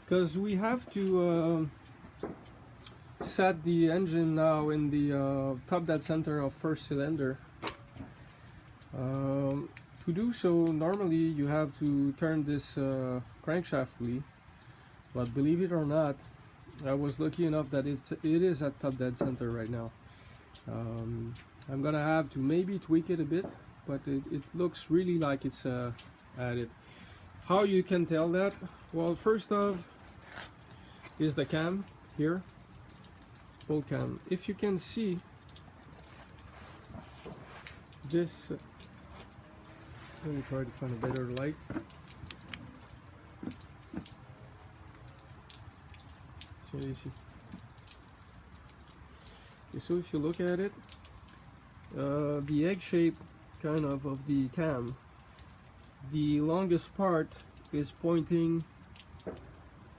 because we have to set the engine now in the top dead center of first cylinder. To do so, normally you have to turn this crankshaft wheel, but believe it or not, I was lucky enough that it is at top dead center right now. I'm gonna have to maybe tweak it a bit, but it looks really like it's at it. How you can tell that? Well, first off is the cam here, full cam. If you can see this, let me try to find a better light. So you see. Okay, so if you look at it, the egg shape kind of the cam, the longest part is pointing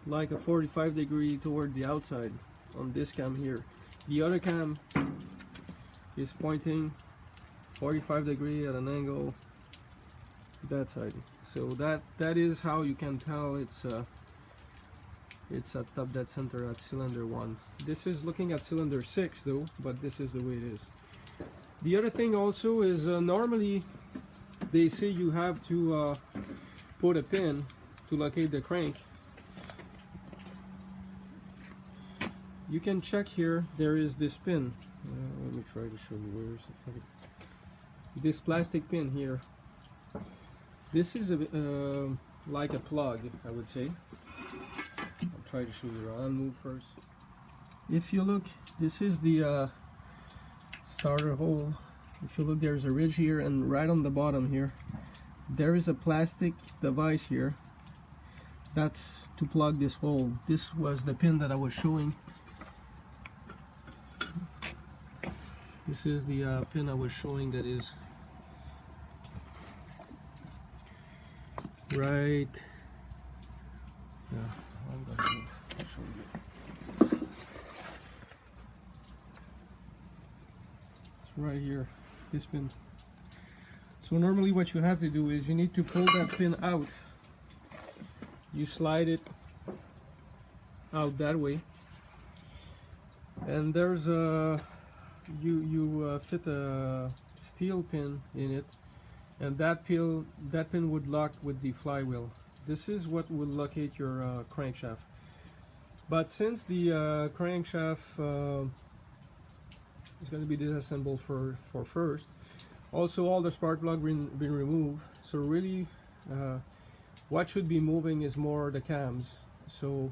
like a 45 degree toward the outside on this cam here. The other cam is pointing 45 degree at an angle that side. So that is how you can tell it's at top dead center at cylinder 1. This is looking at cylinder 6 though, but this is the way it is. The other thing also is normally they say you have to put a pin to locate the crank. You can check here, there is this pin. Let me try to show you where is it. This plastic pin here. This is like a plug, I would say. I'll try to show you around. Move first. If you look, this is the starter hole. If you look, there's a ridge here, and right on the bottom here there is a plastic device here. That's to plug this hole. This was the pin that I was showing. This is the pin I was showing that is right. Yeah, I'm gonna move. I'll show you. It's right here, this pin. So normally what you have to do is you need to pull that pin out. You slide it out that way, and there's a you fit a steel pin in it, and that pin would lock with the flywheel. This is what will locate your crankshaft. But since the crankshaft is going to be disassembled for first, also all the spark plug been removed, so really what should be moving is more the cams. So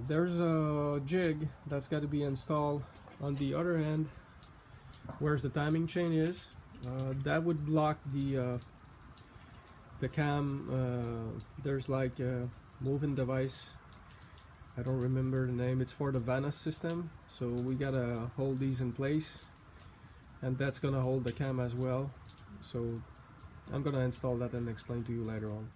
there's a jig that's got to be installed on the other end where the timing chain is. That would block the cam. There's like a moving device, I don't remember the name. It's for the Vanos system, so we gotta hold these in place, and that's gonna hold the cam as well. So I'm gonna install that and explain to you later on.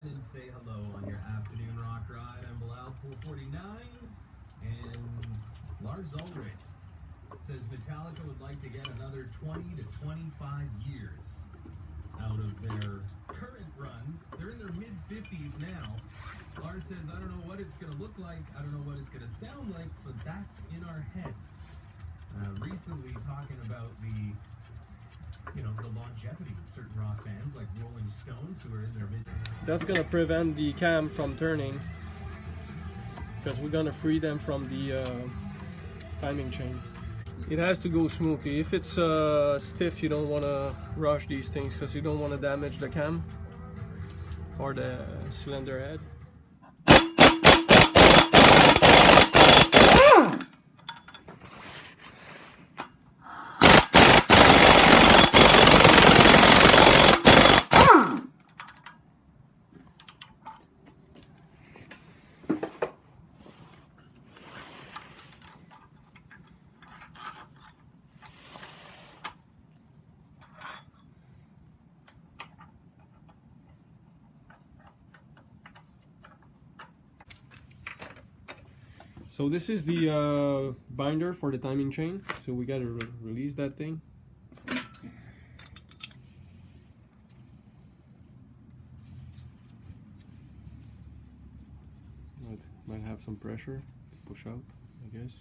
And say hello on your afternoon rock ride. I'm Bilal 449 and Lars Ulrich. says Metallica would like to get another 20 to 25 years out of their current run. They're in their mid-50s now. Lars says, I don't know what it's going to look like, I don't know what it's going to sound like, but that's in our heads. Recently talking about the longevity of certain rock bands like Rolling Stones who are in their mid. That's gonna prevent the cam from turning because we're gonna free them from the timing chain. It has to go smoothly. If it's stiff, you don't want to rush these things because you don't want to damage the cam or the cylinder head. So this is the binder for the timing chain. So we got to release that thing. It might have some pressure to push out, I guess.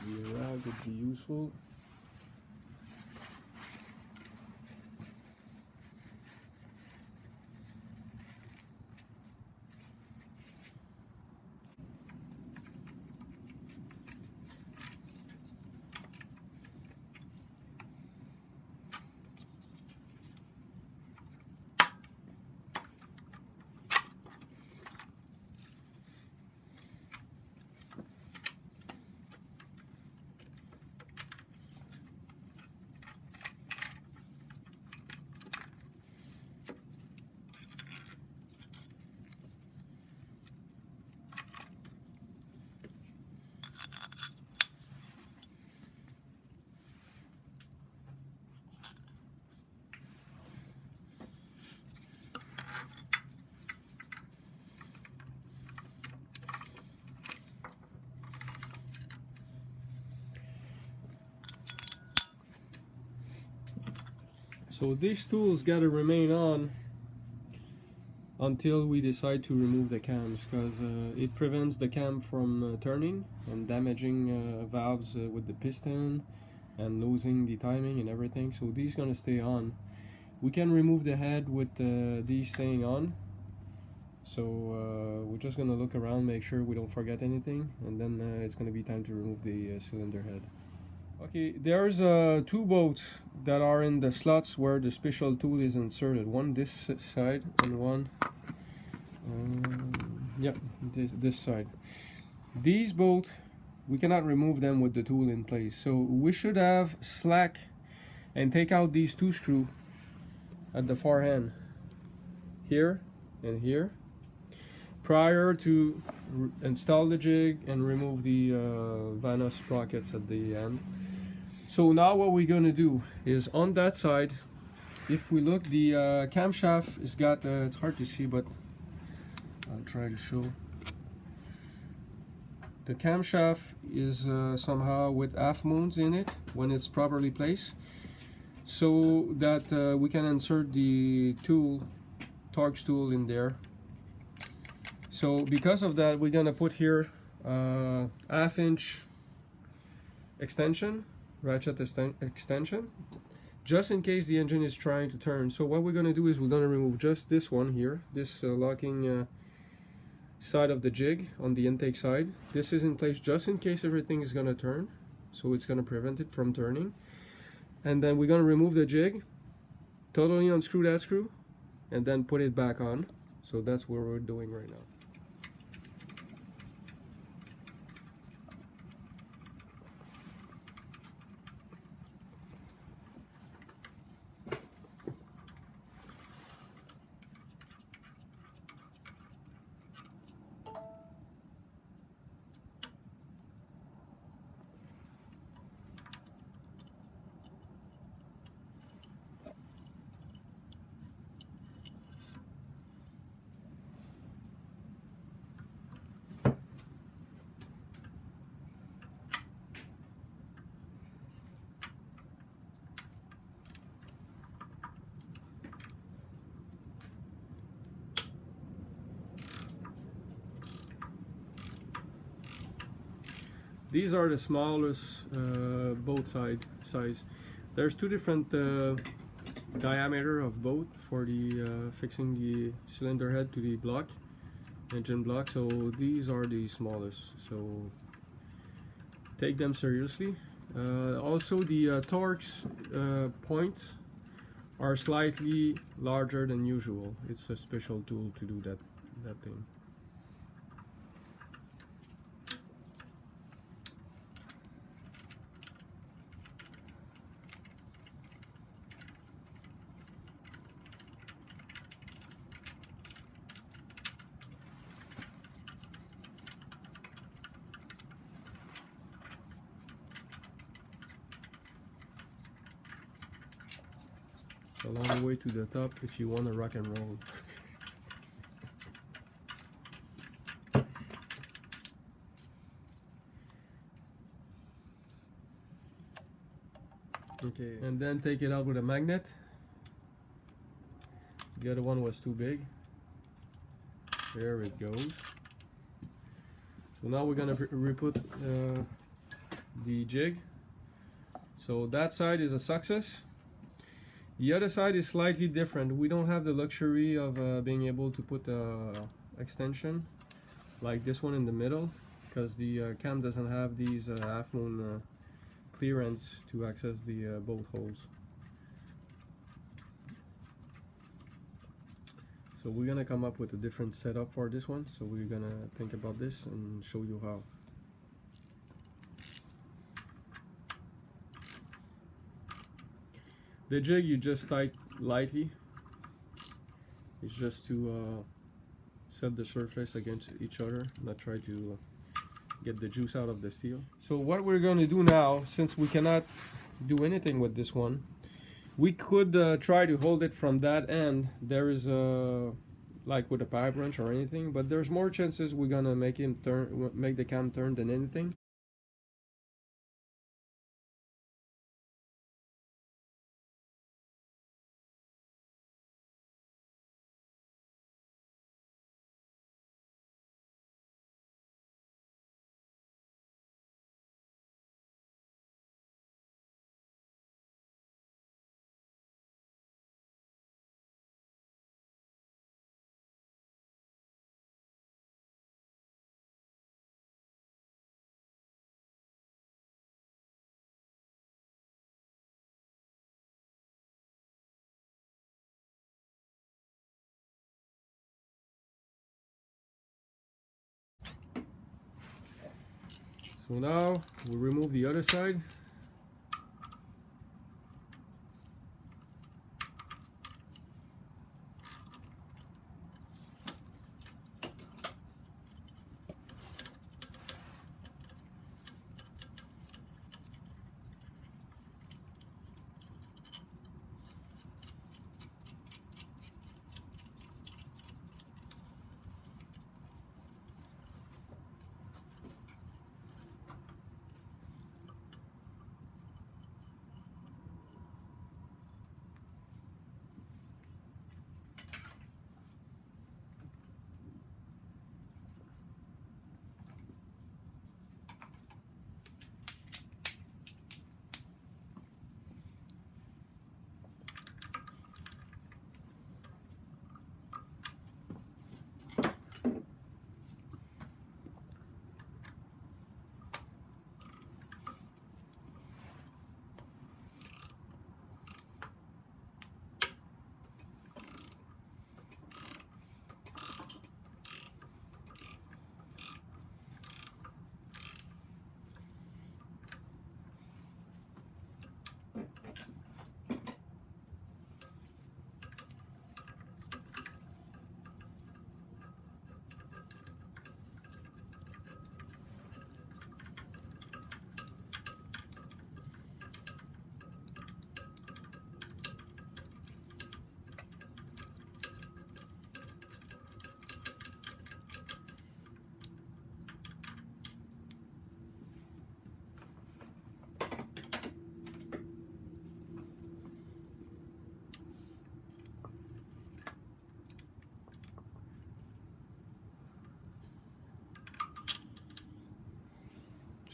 Maybe a rag would be useful. So these tools got to remain on until we decide to remove the cams, because it prevents the cam from turning and damaging valves with the piston and losing the timing and everything. So these gonna stay on. We can remove the head with these staying on. So we're just gonna look around, make sure we don't forget anything, and then it's gonna be time to remove the cylinder head. Okay, there's two bolts that are in the slots where the special tool is inserted. One this side and one, this side. These bolts, we cannot remove them with the tool in place. So we should have slack and take out these two screws at the far end, here and here, prior to install the jig and remove the Vanos sprockets at the end. So now what we're going to do is on that side, if we look, the camshaft is got, it's hard to see, but I'll try to show. The camshaft is somehow with half moons in it when it's properly placed, so that we can insert the tool, Torx tool, in there. So because of that, we're going to put here half-inch extension, ratchet extension, just in case the engine is trying to turn. So what we're going to do is we're going to remove just this one here, this locking side of the jig on the intake side. This is in place just in case everything is going to turn, so it's going to prevent it from turning. And then we're going to remove the jig, totally unscrew that screw, and then put it back on. So that's what we're doing right now. These are the smallest both size. There's two different diameter of both for the fixing the cylinder head to the block, engine block. So these are the smallest. So take them seriously. Also, the Torx points are slightly larger than usual. It's a special tool to do that thing. A long way to the top if you want to rock and roll. Okay, and then take it out with a magnet. The other one was too big. There it goes. So now we're gonna re-put the jig. So that side is a success. The other side is slightly different. We don't have the luxury of being able to put extension like this one in the middle, because the cam doesn't have these half-moon clearance to access the bolt holes. So we're gonna come up with a different setup for this one. So we're gonna think about this and show you how. The jig you just tight lightly. It's just to set the surface against each other, not try to get the juice out of the steel. So what we're going to do now, since we cannot do anything with this one, we could try to hold it from that end. There is like with a pipe wrench or anything, but there's more chances we're gonna make the cam turn than anything. So now we remove the other side.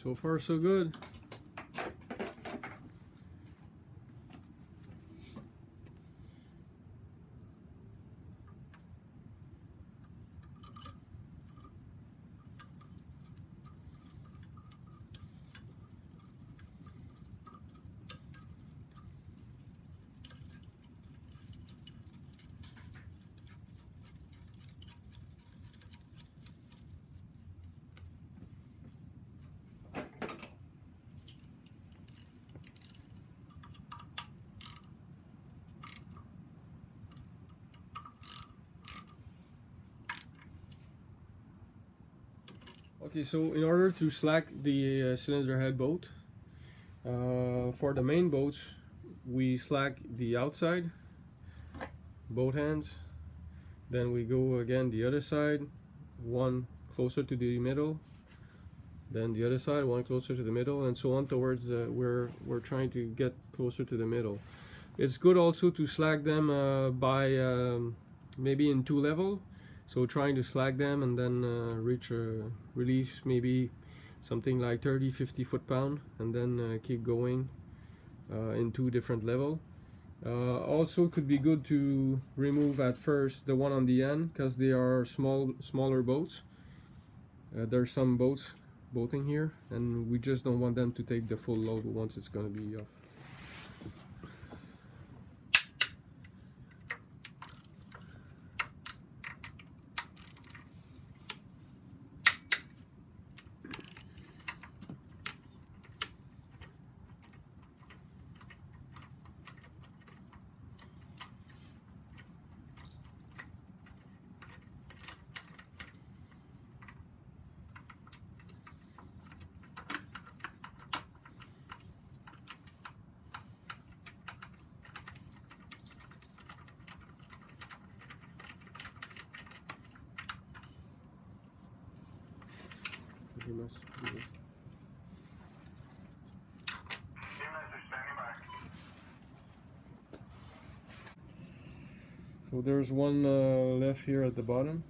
So far so good. Okay, so in order to slack the cylinder head bolt, for the main bolts, we slack the outside, both ends, then we go again the other side, one closer to the middle, then the other side, one closer to the middle, and so on towards where we're trying to get closer to the middle. It's good also to slack them by maybe in 2 level. So trying to slack them and then release maybe something like 30-50 foot-pound, and then keep going in 2 different level. Also could be good to remove at first the one on the end, because they are smaller boats. There's some boats bolting here, and we just don't want them to take the full load once it's going to be off. So there's one left here at the bottom.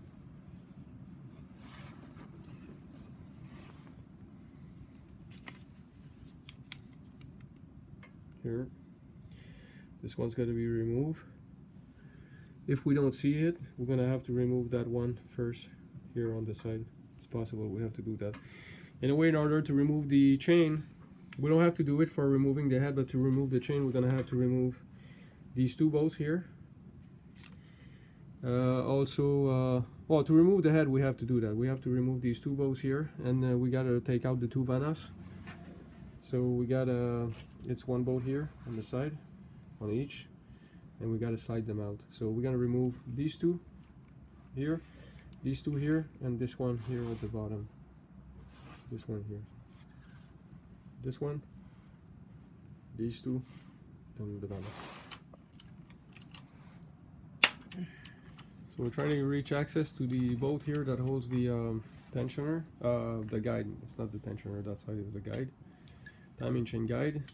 Here. This one's going to be removed. If we don't see it, we're going to have to remove that one first here on the side. It's possible we have to do that. Anyway, in order to remove the chain, we don't have to do it for removing the head, but to remove the chain, we're going to have to remove these 2 bolts here. Well, to remove the head, we have to do that. We have to remove these 2 bolts here, and we got to take out the 2 vanas. So we got it's 1 bolt here on the side, on each, and we got to slide them out. So we're going to remove these 2 here, these 2 here, and this one here at the bottom. This one here. This one, these 2, and the vanas. So we're trying to reach access to the bolt here that holds the tensioner, the guide. It's not the tensioner, that side is the guide. Timing chain guide.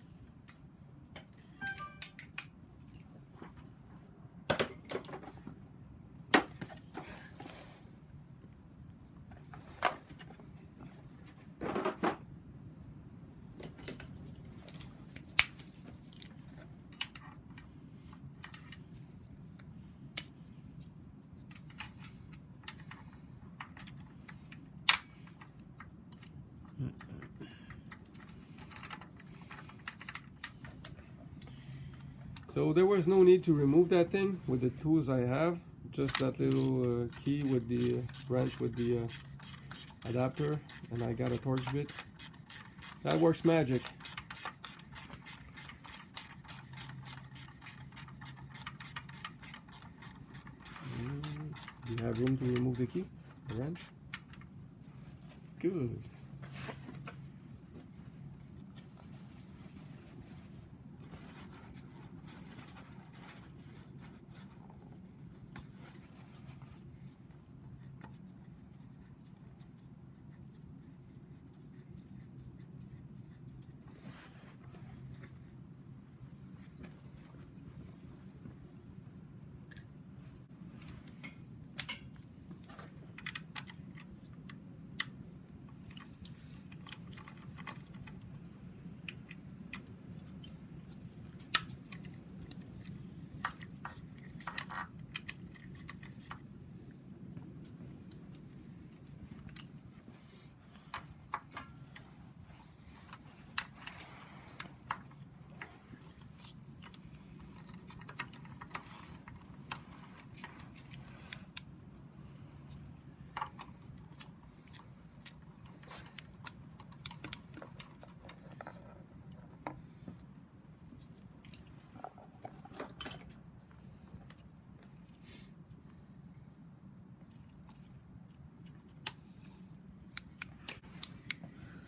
So there was no need to remove that thing with the tools I have, just that little key with the wrench with the adapter, and I got a torx bit. That works magic. Do you have room to remove the key, the wrench? Good.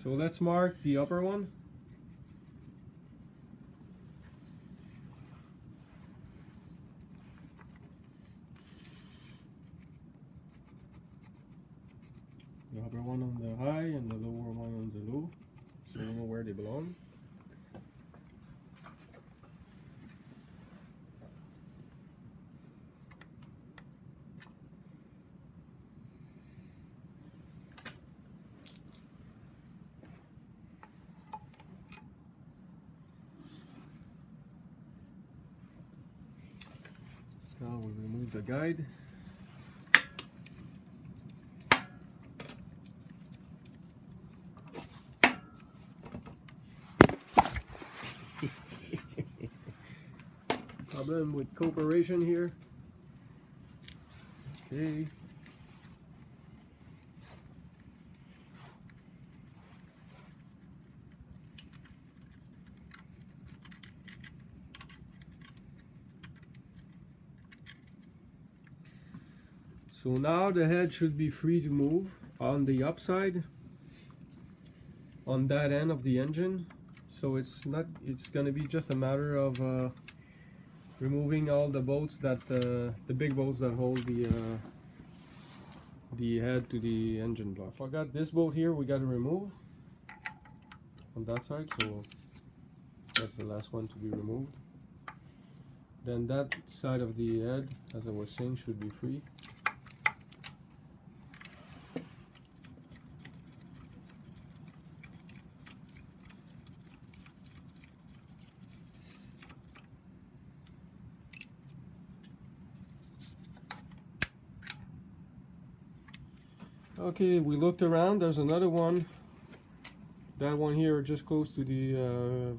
So let's mark the upper one. The upper one on the high and the lower one on the low, so we know where they belong. Now we remove the guide. Problem with cooperation here. Okay. So now the head should be free to move on the upside, on that end of the engine. So it's gonna be just a matter of removing all the bolts that the big bolts that hold the head to the engine block. I got this bolt here we got to remove on that side, so that's the last one to be removed. Then that side of the head, as I was saying, should be free. Okay, we looked around, there's another one. That one here just close to the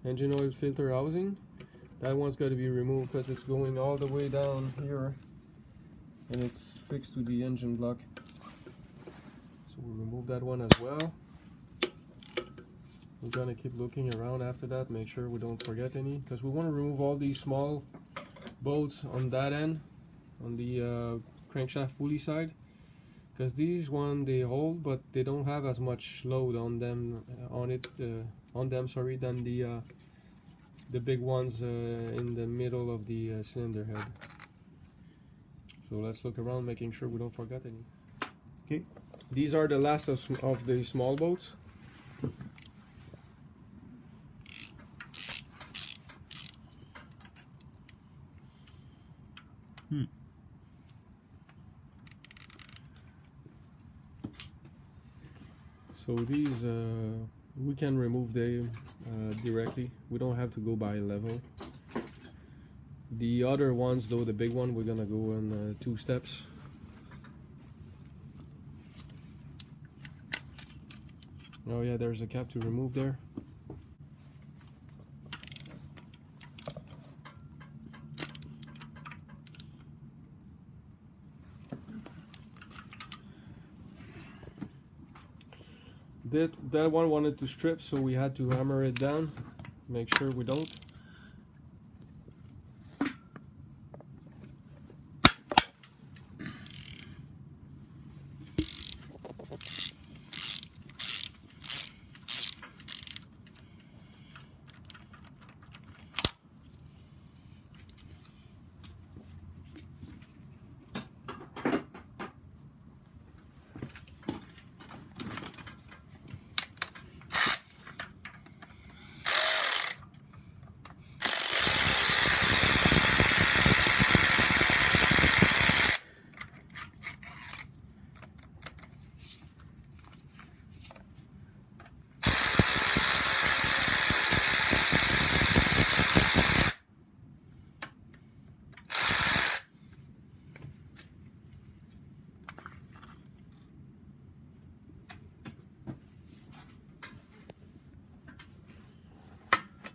engine oil filter housing. That one's got to be removed because it's going all the way down here and it's fixed to the engine block. So we'll remove that one as well. We're gonna keep looking around after that, make sure we don't forget any, because we want to remove all these small bolts on that end, on the crankshaft pulley side. Because these one they hold, but they don't have as much load on them, than the big ones in the middle of the cylinder head. So let's look around, making sure we don't forget any. Okay, these are the last of the small bolts. So these we can remove them directly. We don't have to go by level. The other ones though, the big one, we're gonna go in 2 steps. Oh yeah, there's a cap to remove there. That one wanted to strip, so we had to hammer it down. Make sure we don't.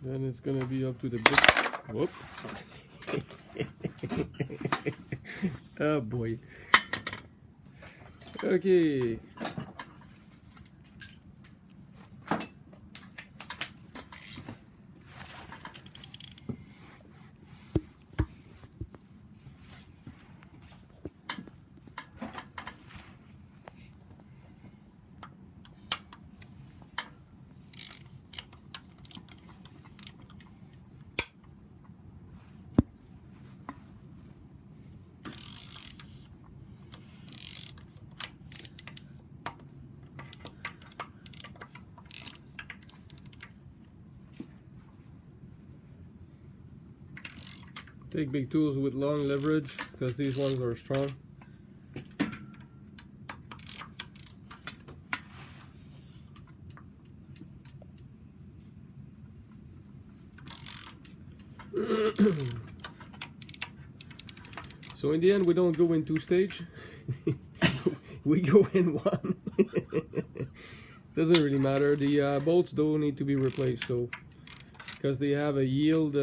Then it's gonna be up to the big. Whoop. Oh boy. Okay. Take big tools with long leverage because these ones are strong. So in the end we don't go in two stage. We go in one. Doesn't really matter. The bolts don't need to be replaced, so because they have a yield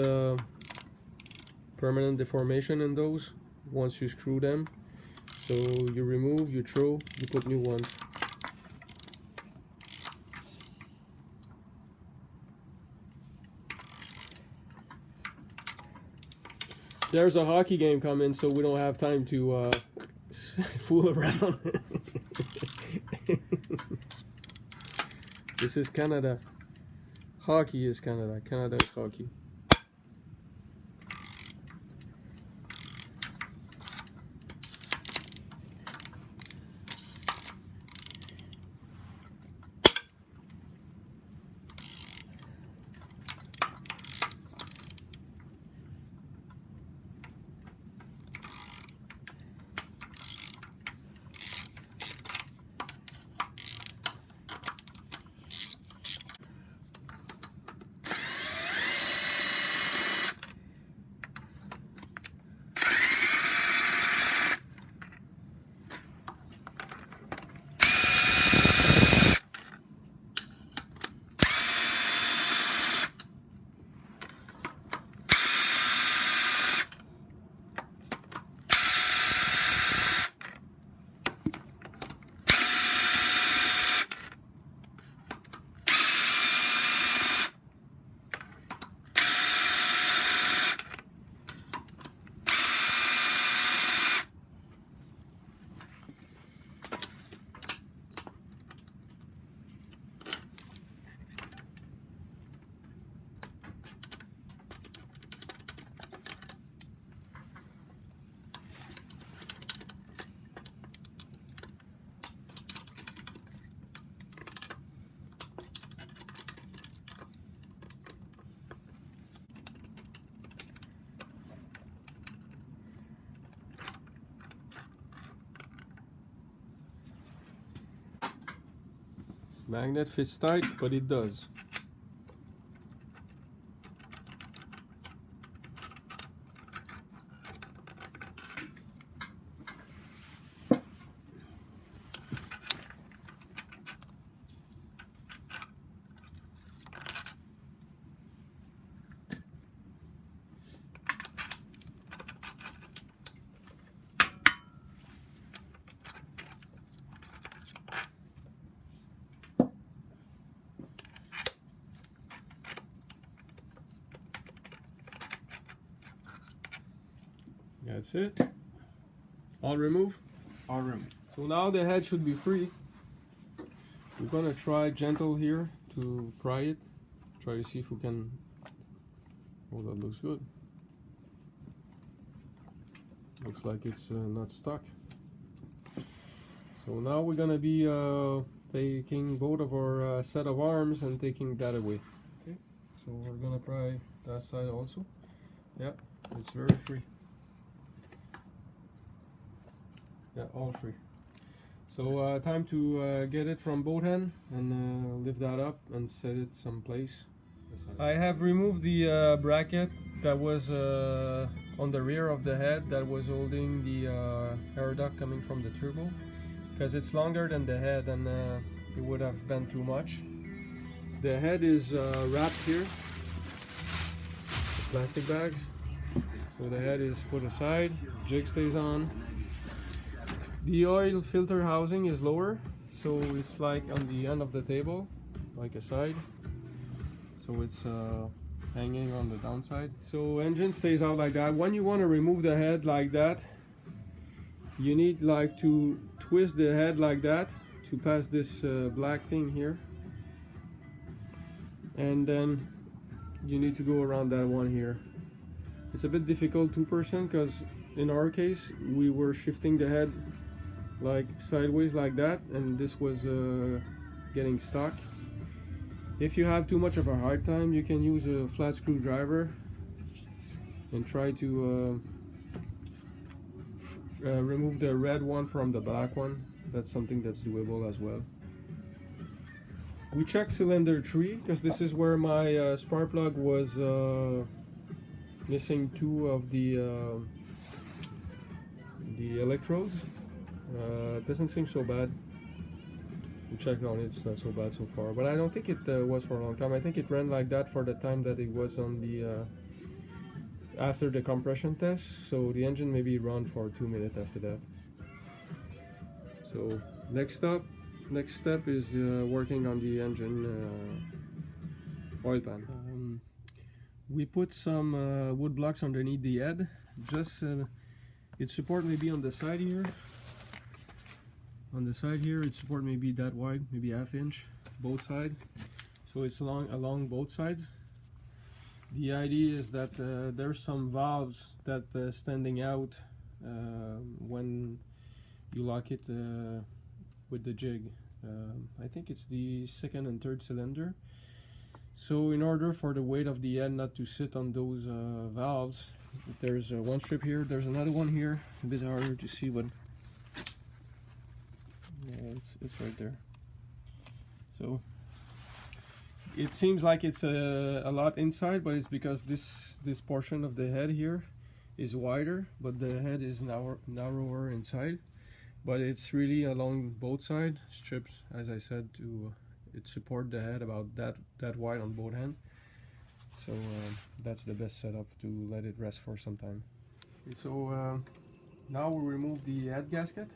permanent deformation in those once you screw them. So you remove, you throw, you put new ones. There's a hockey game coming, so we don't have time to fool around. This is Canada. Hockey is Canada. Canada is hockey. Magnet fits tight, but it does. That's it. All remove? All room. So now the head should be free. We're gonna try gentle here to pry it. Try to see if we can. Oh, that looks good. Looks like it's not stuck. So now we're gonna be taking both of our set of arms and taking that away. Okay. So we're gonna pry that side also. Yeah, it's very free. Yeah, all free. So time to get it from both ends and lift that up and set it someplace. I have removed the bracket that was on the rear of the head that was holding the air duct coming from the turbo, because it's longer than the head and it would have been too much. The head is wrapped here, plastic bags. So the head is put aside, jig stays on. The oil filter housing is lower, so it's like on the end of the table, like a side. So it's hanging on the downside. So engine stays out like that. When you want to remove the head like that, you need like to twist the head like that to pass this black thing here. And then you need to go around that one here. It's a bit difficult two-person because in our case we were shifting the head like sideways like that, and this was getting stuck. If you have too much of a hard time, you can use a flat screwdriver and try to remove the red one from the black one. That's something that's doable as well. We checked cylinder 3 because this is where my spark plug was missing 2 of the electrodes. Doesn't seem so bad. We checked on it, it's not so bad so far, but I don't think it was for a long time. I think it ran like that for the time that it was on the after the compression test, so the engine maybe run for 2 minutes after that. So next step is working on the engine oil pan. We put some wood blocks underneath the head. Just its support maybe on the side here. On the side here, its support may be that wide, maybe ½ inch, both sides. So it's along both sides. The idea is that there's some valves that standing out when you lock it with the jig. I think it's the second and third cylinder. So in order for the weight of the head not to sit on those valves, there's one strip here, there's another one here, a bit harder to see, but yeah, it's right there. So it seems like it's a lot inside, but it's because this portion of the head here is wider, but the head is narrower inside. But it's really along both sides, strips, as I said, to it support the head about that wide on both ends. So that's the best setup to let it rest for some time. Okay, so now we remove the head gasket.